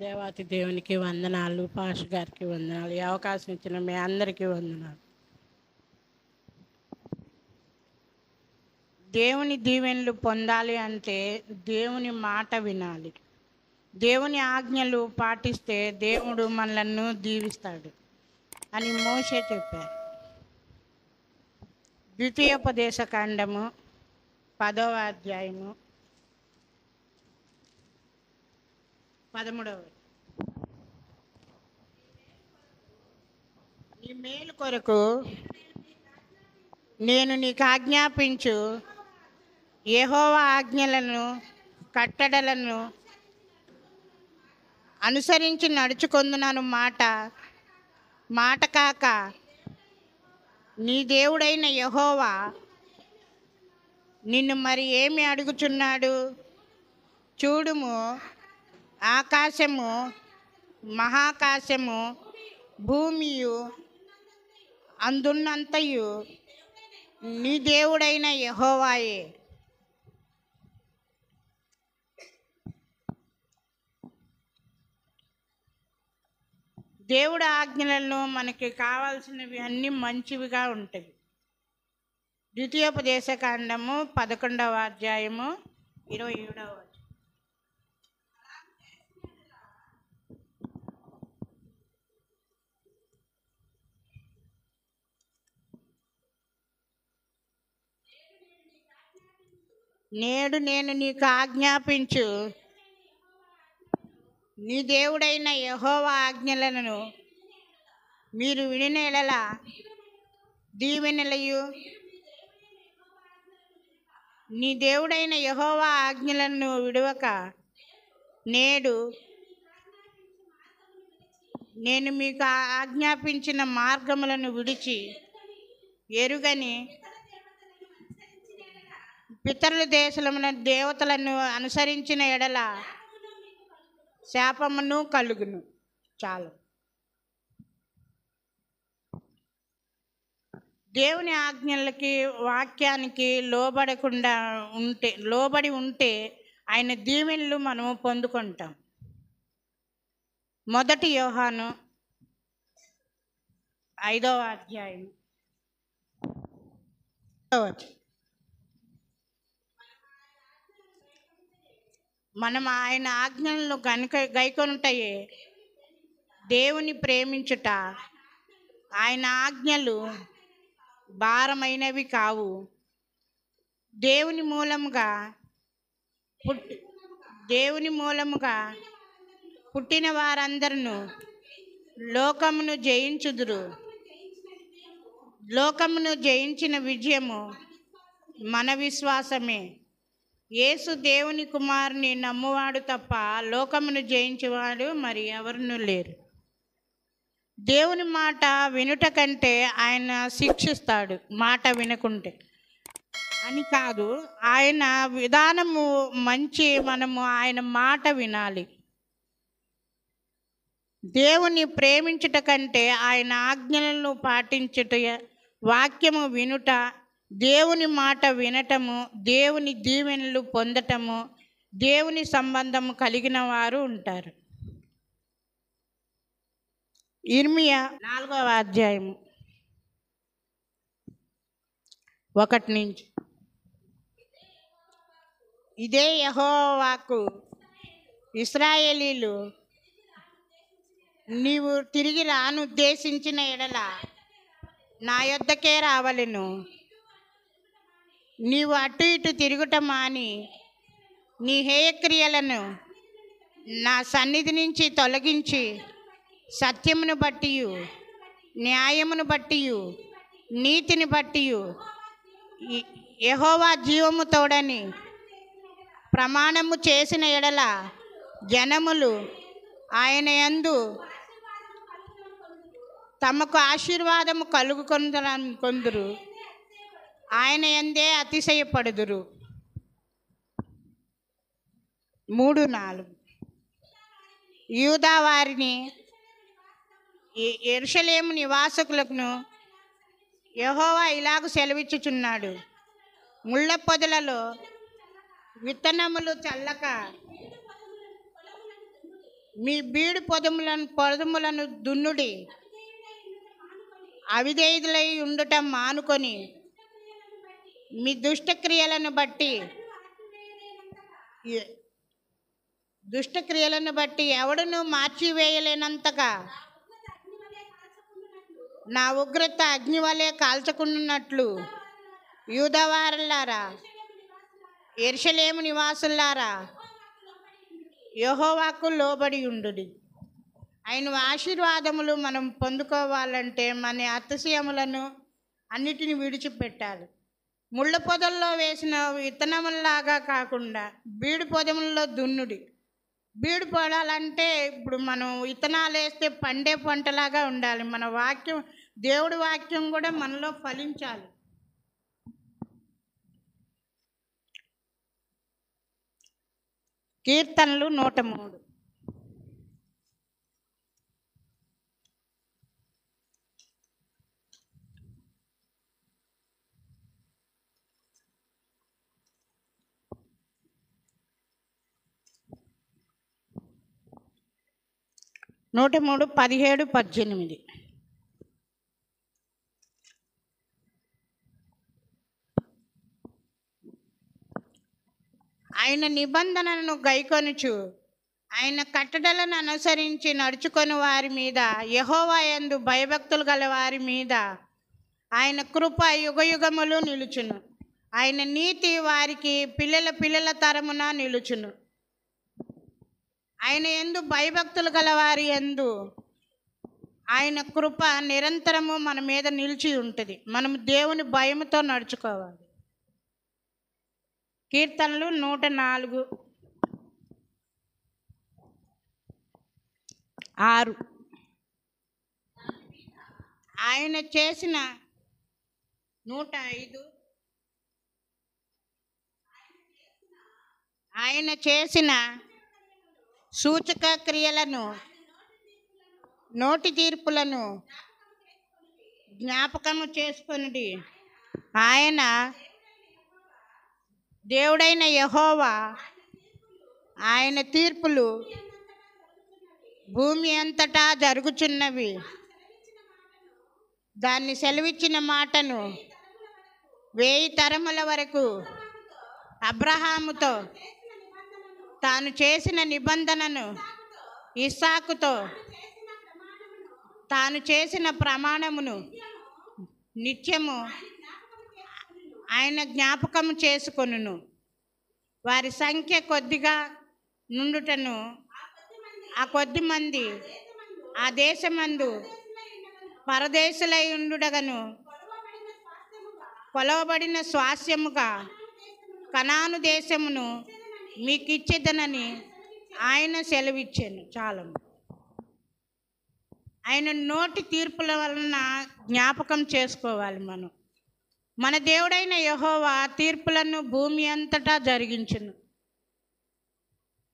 దేవాతి దేవునికి వందనాలు, పాష గారికి వందనాలు, ఈ అవకాశం ఇచ్చిన మీ అందరికీ వందనాలు. దేవుని దీవెనలు పొందాలి అంటే దేవుని మాట వినాలి. దేవుని ఆజ్ఞలు పాటిస్తే దేవుడు మనలను దీవిస్తాడు అని మోషే చెప్పారు. ద్వితీయోపదేశ కాండము 10వ అధ్యాయము 13వ. నీ మేలు కొరకు నేను నీకు ఆజ్ఞాపించు యెహోవా ఆజ్ఞలను కట్టడలను అనుసరించి నడుచుకొందునను మాట కాక నీ దేవుడైన యెహోవా నిన్ను మరి ఏమి అడుగుచున్నాడు? చూడుము, ఆకాశము మహాకాశము భూమియు అందున్నంతయు నీ దేవుడైన యెహోవాయే. దేవుడి ఆజ్ఞలలో మనకి కావాల్సినవి అన్నీ మంచివిగా ఉంటాయి. ద్వితీయోపదేశ కాండము 11వ అధ్యాయము 27వ. నేడు నేను నీకు ఆజ్ఞాపించు నీ దేవుడైన యెహోవా ఆజ్ఞలను మీరు వినిన యెడల దీవెనలయు, నీ దేవుడైన యెహోవా ఆజ్ఞలను విడవక నేడు నేను మీకు ఆజ్ఞాపించిన మార్గములను విడిచి ఎరుగని పితరుల దేశమున దేవతలను అనుసరించిన ఎడల శాపమును కలుగును. చాలు. దేవుని ఆజ్ఞలకి వాక్యానికి లోబడి ఉంటే ఆయన దీవెనలు మనము పొందుకుంటాం. 1 యోహాను 5వ అధ్యాయం. మనం ఆయన ఆజ్ఞలను గైకొనుటయే దేవుని ప్రేమించుట. ఆయన ఆజ్ఞలు భారమైనవి కావు. దేవుని మూలముగా పుట్టిన వారందరూ లోకమును జయించుదురు. లోకమును జయించిన విజయము మన విశ్వాసమే. యేసు దేవుని కుమారుని నమ్మువాడు తప్ప లోకమును జయించేవాడు మరి ఎవరునూ లేరు. దేవుని మాట వినుట కంటే ఆయన శిక్షిస్తాడు మాట వినకుంటే అని కాదు. ఆయన విధానము మంచి. మనము ఆయన మాట వినాలి. దేవుని ప్రేమించుట కంటే ఆయన ఆజ్ఞలను పాటించుట, వాక్యము వినుట, దేవుని మాట వినటము, దేవుని దీవెనలు పొందటము, దేవుని సంబంధము కలిగిన వారు ఉంటారు. ఇర్మియా 4వ అధ్యాయము 1 నుంచి. ఇదే యెహోవా వాక్కు, ఇశ్రాయేలీలు నీవు తిరిగి రానుద్దేశించిన ఎడల నా యొద్దకే రావలెను. నీవు అటు ఇటు తిరుగుట మాని నీ హేయక్రియలను నా సన్నిధి నుంచి తొలగించి సత్యమును బట్టియు న్యాయమును బట్టియు నీతిని బట్టియు యెహోవా జీవము తోడని ప్రమాణము చేసిన ఎడల జనములు ఆయన యందు తమకు ఆశీర్వాదము కలుగుకొందురు, ఆయన యందే అతిశయపడుదురు. 3:4. యూదా వారిని యెరూషలేము నివాసకులను యెహోవా ఇలాగు సెలవిచ్చుచున్నాడు. ముళ్ళ పొదలలో విత్తనములు చల్లక మీ బీడు పొదములను దున్నుడి, అవిధేయులై ఉండటం మానుకొని మీ దుష్టక్రియలను బట్టి ఎవడును మార్చివేయలేనంతగా నా ఉగ్రత అగ్ని వలె కాల్చకున్నట్లు యూదావారులారా, యెరూషలేము నివాసులారా, యెహోవాకు లోబడి ఉండుడి. ఆయన ఆశీర్వాదములు మనం పొందుకోవాలంటే మన అతిశయములను అన్నిటిని విడిచిపెట్టాలి. ముళ్ళ పొదల్లో వేసిన విత్తనములాగా కాకుండా బీడు పొదముల్లో దున్నుడి. బీడు పొడాలంటే ఇప్పుడు మనం విత్తనాలు వేస్తే పండే పంటలాగా ఉండాలి. మన వాక్యం, దేవుడి వాక్యం కూడా మనలో ఫలించాలి. కీర్తనలు 103. నూట 17, 18. ఆయన నిబంధనను గైకొనుచు ఆయన కట్టడలను అనుసరించి నడుచుకొని వారి మీద, యెహోవా యందు భయభక్తులు గల వారి మీద ఆయన కృప యుగయుగములు నిలుచును. ఆయన నీతి వారికి పిల్లల తరమున నిలుచును. ఆయన యందు భయభక్తులు గల వారి యందు ఆయన కృప నిరంతరము మన మీద నిలిచి ఉంటుంది. మనం దేవుని భయముతో నడుచుకోవాలి. కీర్తనలు 104, 6. ఆయన చేసిన 105. ఆయన చేసిన సూచక క్రియలను, నోటి తీర్పులను జ్ఞాపకము చేసుకొనుడి. ఆయన దేవుడైన యెహోవా, ఆయన తీర్పులు భూమి అంతటా జరుగుచున్నవి. దాన్ని సెలవిచ్చిన మాటను 1000 తరముల వరకు అబ్రహాముతో తాను చేసిన నిబంధనను, ఇస్సాకుతో తాను చేసిన ప్రమాణమును నిత్యము ఆయన జ్ఞాపకము చేసుకొనును. వారి సంఖ్య కొద్దిగా నుండుటను ఆ కొద్ది మంది ఆ దేశమందు పరదేశులై ఉండుటను కొలవబడిన స్వాస్యముగా కనాను దేశమును మీకు ఇచ్చేదనని ఆయన సెలవిచ్చాను. చాలా ఆయన నోటి తీర్పుల వలన జ్ఞాపకం చేసుకోవాలి. మన దేవుడైన యెహోవా తీర్పులను భూమి అంతటా జరిగించును.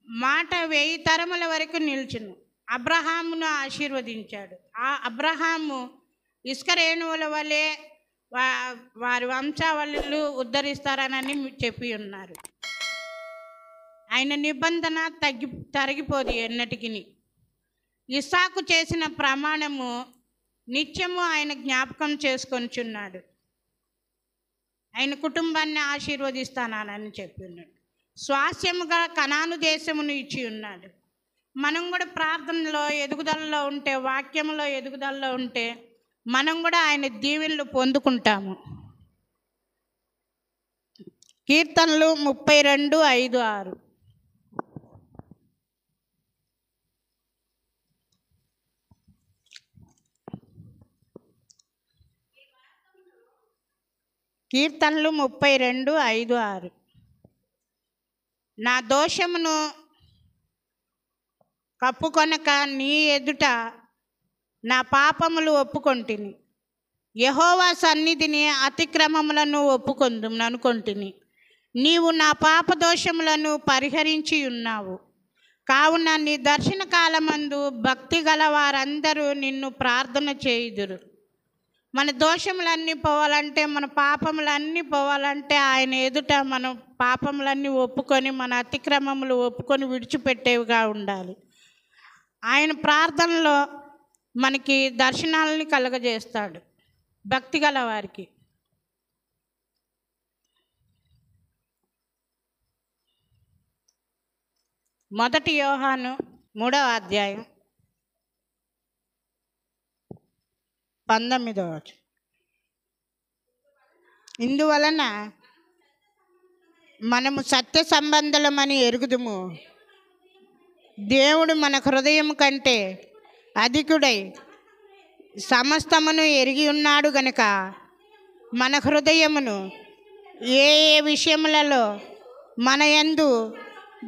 మాట 1000 తరముల వరకు నిల్చును. అబ్రహామును ఆశీర్వదించాడు. ఆ అబ్రహాము ఇసుక రేణువుల వలె వారి వంశావళులు ఉద్ధరిస్తారనని చెప్పి ఉన్నారు. ఆయన నిబంధన తరిగిపోదు ఎన్నటికి. ఇస్సాకు చేసిన ప్రమాణము నిత్యము ఆయన జ్ఞాపకం చేసుకొనిచున్నాడు. ఆయన కుటుంబాన్ని ఆశీర్వదిస్తానని చెప్పి ఉన్నాడు. స్వాస్యముగా కనాను దేశమును ఇచ్చి ఉన్నాడు. మనం కూడా ప్రార్థనలో ఎదుగుదలలో ఉంటే, వాక్యంలో ఎదుగుదలలో ఉంటే మనం కూడా ఆయన దీవెనలు పొందుకుంటాము. కీర్తనలు 32, 5, 6. కీర్తనలు 32, 5, 6. నా దోషమును కప్పుకొనక నీ ఎదుట నా పాపములు ఒప్పుకొంటిని. యెహోవా సన్నిధిని అతిక్రమములను ఒప్పుకొందుననుకొంటిని. నీవు నా పాప దోషములను పరిహరించి ఉన్నావు. కావున నీ దర్శన కాలమందు భక్తి గల వారందరూ నిన్ను ప్రార్థన చేయుదురు. మన దోషములన్నీ పోవాలంటే, మన పాపములన్నీ పోవాలంటే ఆయన ఎదుట మనం పాపములన్నీ ఒప్పుకొని, మన అతిక్రమములు ఒప్పుకొని విడిచిపెట్టేవిగా ఉండాలి. ఆయన ప్రార్థనలో మనకి దర్శనాలని కలుగజేస్తాడు భక్తి గల వారికి. మొదటి యోహాను 3వ అధ్యాయం 19వ వచనం. ఇందువలన మనము సత్య సంబంధులమని ఎరుగుదుము, దేవుడు మన హృదయం కంటే అధికుడై సమస్తమును ఎరిగి ఉన్నాడు గనుక మన హృదయమును ఏ ఏ విషయములలో మన యందు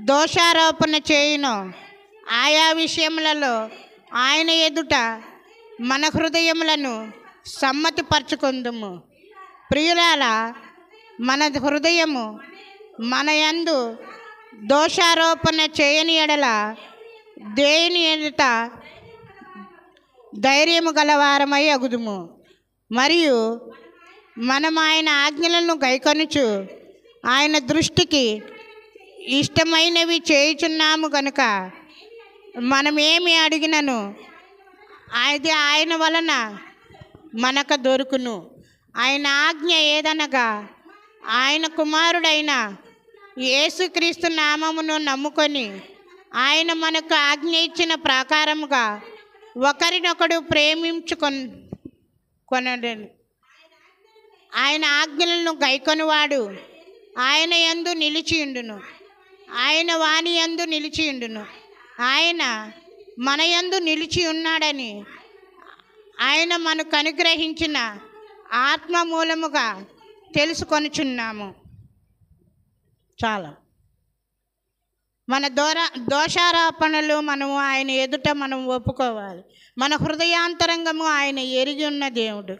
దోషారోపణ చేయునో ఆయా విషయములలో ఆయన ఎదుట మన హృదయములను సమ్మతిపరచుకుందుము. ప్రియులారా, మన హృదయము మన యందు దోషారోపణ చేయని ఎడల దేవుని ఎదుట ధైర్యము గలవారమై అగుదుము. మరియు మనం ఆయన ఆజ్ఞలను గైకొనుచు ఆయన దృష్టికి ఇష్టమైనవి చేయుచున్నాము కనుక మనమేమి అడిగినను అది ఆయన వలన మనకు దొరుకును. ఆయన ఆజ్ఞ ఏదనగా ఆయన కుమారుడైన యేసుక్రీస్తు నామమును నమ్ముకొని ఆయన మనకు ఆజ్ఞ ఇచ్చిన ప్రకారముగా ఒకరినొకడు కొనడని. ఆయన ఆజ్ఞలను గైకొనువాడు ఆయన యందు నిలిచియుండును, ఆయన వాని యందు నిలిచియుండును. ఆయన మన యందు నిలిచి ఉన్నాడని ఆయన మనకు అనుగ్రహించిన ఆత్మ మూలముగా తెలుసుకొనుచున్నాము. చాలా మన దోషారోపణలు మనము ఆయన ఎదుట మనం ఒప్పుకోవాలి. మన హృదయాంతరంగము ఆయన ఎరిగి ఉన్న దేవుడు.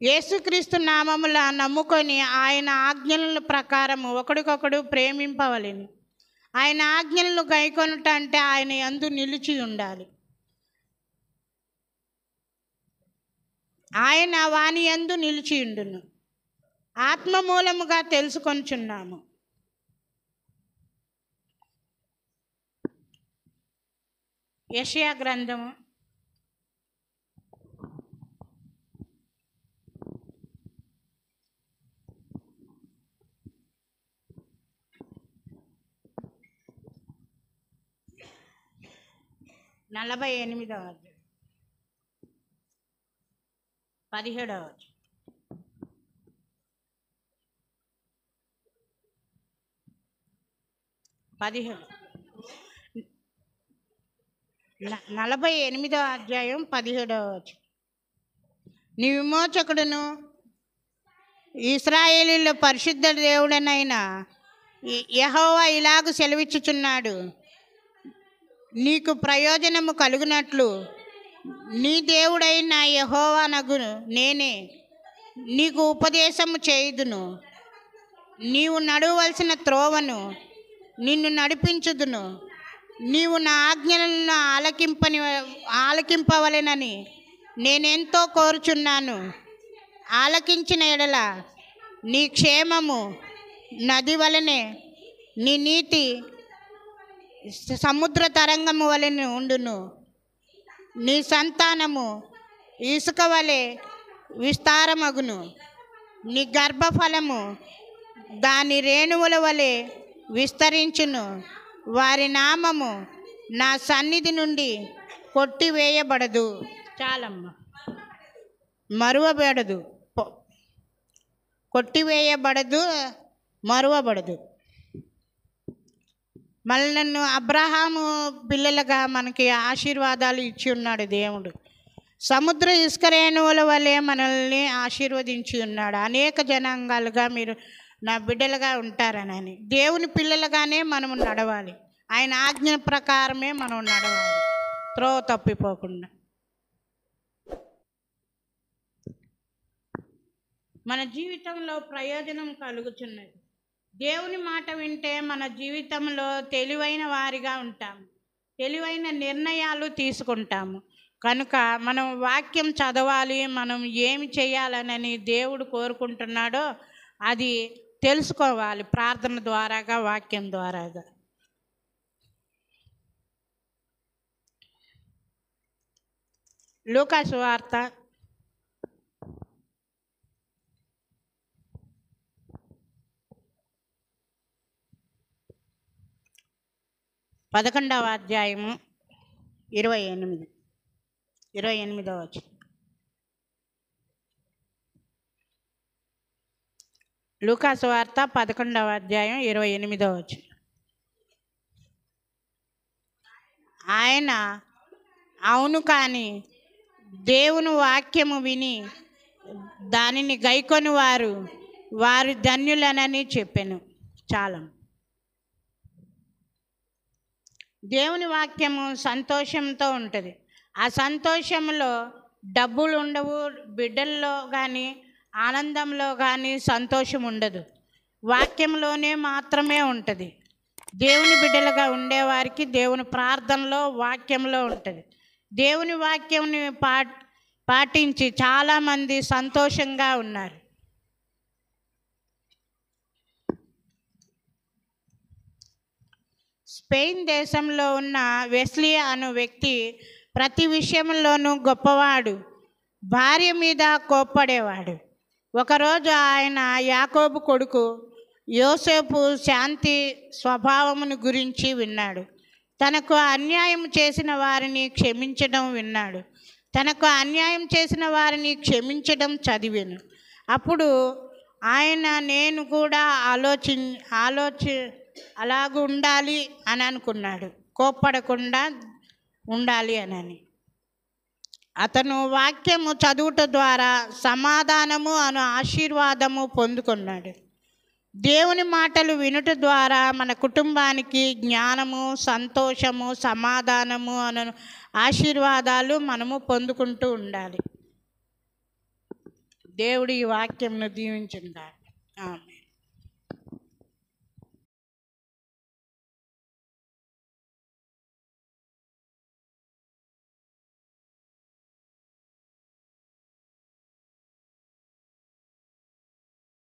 యేసుక్రీస్తు నామముల నమ్ముకొని ఆయన ఆజ్ఞల ప్రకారము ఒకడికొకడు ప్రేమింపవలెను. ఆయన ఆజ్ఞలను గైకొనుట అంటే ఆయన యందు నిలిచి ఉండాలి. ఆయన వాని యందు నిలిచి ఉండును. ఆత్మ మూలముగా తెలుసుకొనుచున్నాము. యెషయా గ్రంథము 48వ అధ్యాయం 17వ వచనం. 48వ అధ్యాయం 17వ వచనం. నీ విమోచకుడును ఇశ్రాయేలీయుల పరిశుద్ధ దేవుడనైన యెహోవా ఇలాగు సెలవిచ్చుచున్నాడు, నీకు ప్రయోజనము కలుగునట్లు నీ దేవుడైన యెహోవానగు నేనే నీకు ఉపదేశము చేయుదును. నీవు నడవలసిన త్రోవను నిన్ను నడిపించుదును. నీవు నా ఆజ్ఞలను ఆలకింపవలెనని నేనెంతో కోరుచున్నాను. ఆలకించిన ఎడల నీ క్షేమము నది వలనే, నీ నీతి సముద్ర తరంగము వలె ఉండును. నీ సంతానము ఇసుక వలె విస్తారమగును. నీ గర్భఫలము దాని రేణువుల వలె విస్తరించును. వారి నామము నా సన్నిధి నుండి కొట్టివేయబడదు. చాలమ్మ, మరువబడదు, కొట్టివేయబడదు, మరువబడదు. మళ్ళీ నన్ను అబ్రహాము పిల్లలుగా మనకి ఆశీర్వాదాలు ఇచ్చి ఉన్నాడు దేవుడు. సముద్ర ఇసుక రేణువుల వలె మనల్ని ఆశీర్వదించి ఉన్నాడు. అనేక జనాంగాలుగా మీరు నా బిడ్డలుగా ఉంటారనని. దేవుని పిల్లలుగానే మనము నడవాలి. ఆయన ఆజ్ఞ ప్రకారమే మనం నడవాలి, త్రోవ తప్పిపోకుండా. మన జీవితంలో ప్రయోజనం కలుగుతున్నది. దేవుని మాట వింటే మన జీవితంలో తెలివైన వారిగా ఉంటాము, తెలివైన నిర్ణయాలు తీసుకుంటాము. కనుక మనం వాక్యం చదవాలి, మనం ఏమి చేయాలనని దేవుడు కోరుకుంటున్నాడో అది తెలుసుకోవాలి, ప్రార్థన ద్వారాగా, వాక్యం ద్వారాగా. లూకా సువార్త 11వ అధ్యాయము 28వ వచనం. లూకా సువార్త 11వ అధ్యాయం 28వ వచనం. ఆయన అవును కానీ దేవుని వాక్యము విని దానిని గైకొని వారు ధన్యులనని చెప్పాను. చాలా దేవుని వాక్యము సంతోషంతో ఉంటుంది. ఆ సంతోషంలో డబ్బులు ఉండవు, బిడ్డల్లో కానీ ఆనందంలో కానీ సంతోషం ఉండదు. వాక్యంలోనే మాత్రమే ఉంటుంది. దేవుని బిడ్డలుగా ఉండేవారికి దేవుని ప్రార్థనలో వాక్యంలో ఉంటుంది. దేవుని వాక్యంని పాటించి చాలామంది సంతోషంగా ఉన్నారు. స్పెయిన్ దేశంలో ఉన్న వెస్లీ అను వ్యక్తి ప్రతి విషయంలోనూ గొప్పవాడు, భార్య మీద కోప్పడేవాడు. ఒకరోజు ఆయన యాకోబు కొడుకు యోసేపు శాంతి స్వభావమును గురించి విన్నాడు. తనకు అన్యాయం చేసిన వారిని క్షమించడం విన్నాడు. తనకు అన్యాయం చేసిన వారిని క్షమించడం చదివాను. అప్పుడు ఆయన నేను కూడా అలాగ ఉండాలి అని అనుకున్నాడు. కోప్పడకుండా ఉండాలి అని. అతను వాక్యము చదువుట ద్వారా సమాధానము అను ఆశీర్వాదము పొందుకున్నాడు. దేవుని మాటలు వినుట ద్వారా మన కుటుంబానికి జ్ఞానము, సంతోషము, సమాధానము అను ఆశీర్వాదాలు మనము పొందుకుంటూ ఉండాలి. దేవుడి ఈ వాక్యంను దీవించుగాక.